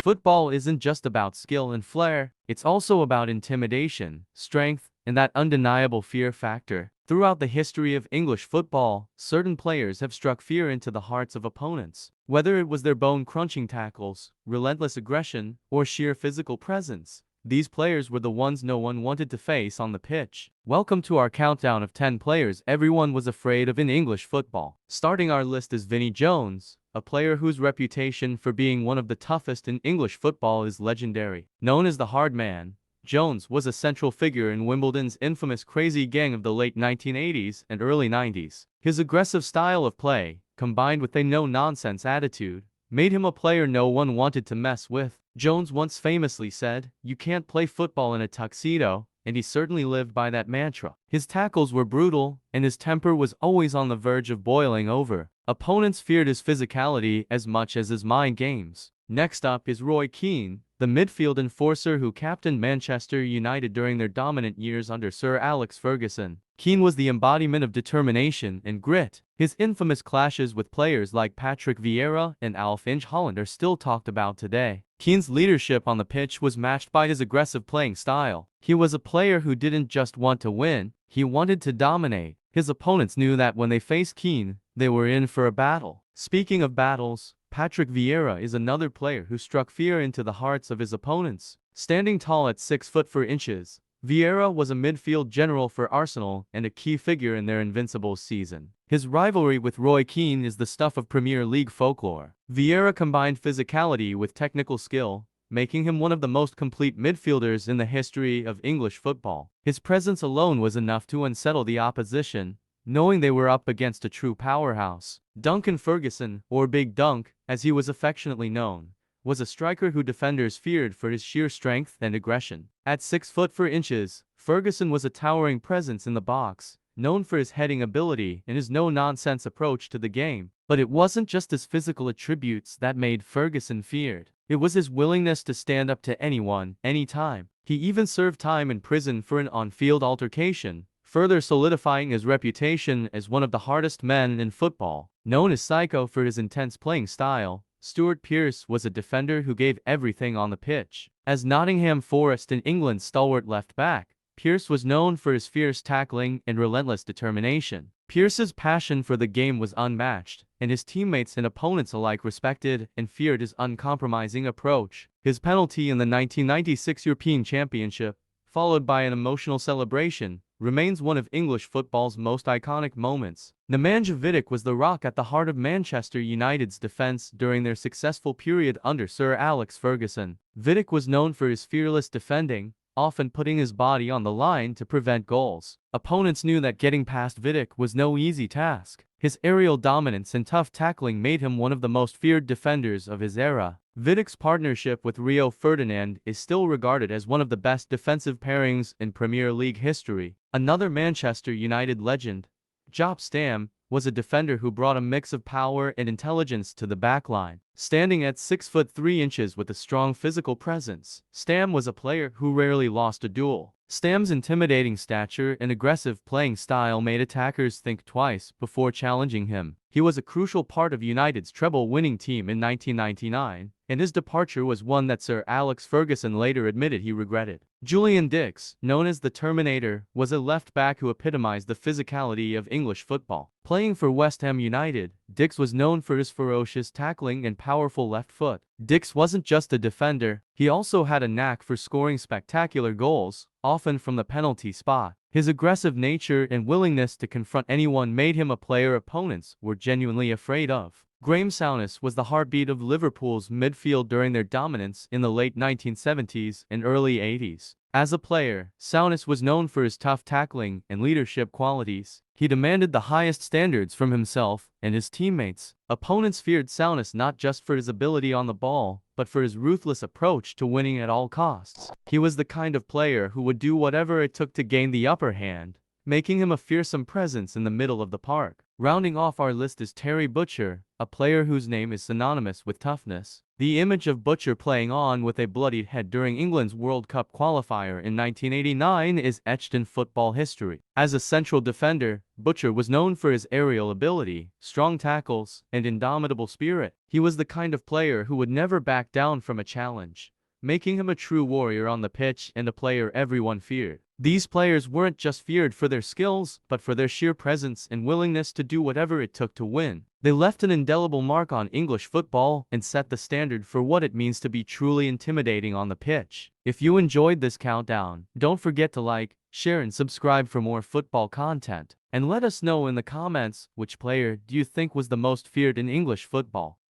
Football isn't just about skill and flair, it's also about intimidation, strength, and that undeniable fear factor. Throughout the history of English football, certain players have struck fear into the hearts of opponents. Whether it was their bone-crunching tackles, relentless aggression, or sheer physical presence, these players were the ones no one wanted to face on the pitch. Welcome to our countdown of 10 players everyone was afraid of in English football. Starting our list is Vinnie Jones, a player whose reputation for being one of the toughest in English football is legendary. Known as the Hard Man, Jones was a central figure in Wimbledon's infamous Crazy Gang of the late 1980s and early 90s. His aggressive style of play, combined with a no-nonsense attitude, made him a player no one wanted to mess with. Jones once famously said, "You can't play football in a tuxedo," and he certainly lived by that mantra. His tackles were brutal, and his temper was always on the verge of boiling over. Opponents feared his physicality as much as his mind games. Next up is Keane, the midfield enforcer who captained Manchester United during their dominant years under Sir Alex Ferguson. Keane was the embodiment of determination and grit. His infamous clashes with players like Patrick Vieira and Alf-Inge Holland are still talked about today. Keane's leadership on the pitch was matched by his aggressive playing style. He was a player who didn't just want to win, he wanted to dominate. His opponents knew that when they faced Keane, they were in for a battle. Speaking of battles, Patrick Vieira is another player who struck fear into the hearts of his opponents. Standing tall at 6 foot 4 inches, Vieira was a midfield general for Arsenal and a key figure in their invincible season. His rivalry with Keane is the stuff of Premier League folklore. Vieira combined physicality with technical skill, making him one of the most complete midfielders in the history of English football. His presence alone was enough to unsettle the opposition, knowing they were up against a true powerhouse. Duncan Ferguson, or Big Dunk, as he was affectionately known, was a striker who defenders feared for his sheer strength and aggression. At 6 foot 4 inches, Ferguson was a towering presence in the box, known for his heading ability and his no-nonsense approach to the game. But it wasn't just his physical attributes that made Ferguson feared. It was his willingness to stand up to anyone, anytime. He even served time in prison for an on-field altercation, further solidifying his reputation as one of the hardest men in football. Known as Psycho for his intense playing style, Stuart Pearce was a defender who gave everything on the pitch. As Nottingham Forest and England's stalwart left-back, Pearce was known for his fierce tackling and relentless determination. Pearce's passion for the game was unmatched, and his teammates and opponents alike respected and feared his uncompromising approach. His penalty in the 1996 European Championship, followed by an emotional celebration, remains one of English football's most iconic moments. Nemanja Vidic was the rock at the heart of Manchester United's defense during their successful period under Sir Alex Ferguson. Vidic was known for his fearless defending, often putting his body on the line to prevent goals. Opponents knew that getting past Vidic was no easy task. His aerial dominance and tough tackling made him one of the most feared defenders of his era. Vidic's partnership with Rio Ferdinand is still regarded as one of the best defensive pairings in Premier League history. Another Manchester United legend, Jaap Stam, was a defender who brought a mix of power and intelligence to the backline. Standing at 6 foot 3 inches with a strong physical presence, Stam was a player who rarely lost a duel. Stam's intimidating stature and aggressive playing style made attackers think twice before challenging him. He was a crucial part of United's treble-winning team in 1999, and his departure was one that Sir Alex Ferguson later admitted he regretted. Julian Dicks, known as the Terminator, was a left-back who epitomized the physicality of English football. Playing for West Ham United, Dicks was known for his ferocious tackling and powerful left foot. Dicks wasn't just a defender, he also had a knack for scoring spectacular goals, often from the penalty spot. His aggressive nature and willingness to confront anyone made him a player opponents were genuinely afraid of. Graeme Souness was the heartbeat of Liverpool's midfield during their dominance in the late 1970s and early 80s. As a player, Souness was known for his tough tackling and leadership qualities. He demanded the highest standards from himself and his teammates. Opponents feared Souness not just for his ability on the ball, but for his ruthless approach to winning at all costs. He was the kind of player who would do whatever it took to gain the upper hand, making him a fearsome presence in the middle of the park. Rounding off our list is Terry Butcher, a player whose name is synonymous with toughness. The image of Butcher playing on with a bloodied head during England's World Cup qualifier in 1989 is etched in football history. As a central defender, Butcher was known for his aerial ability, strong tackles, and indomitable spirit. He was the kind of player who would never back down from a challenge, making him a true warrior on the pitch and a player everyone feared. These players weren't just feared for their skills, but for their sheer presence and willingness to do whatever it took to win. They left an indelible mark on English football and set the standard for what it means to be truly intimidating on the pitch. If you enjoyed this countdown, don't forget to like, share and subscribe for more football content. And let us know in the comments, which player do you think was the most feared in English football?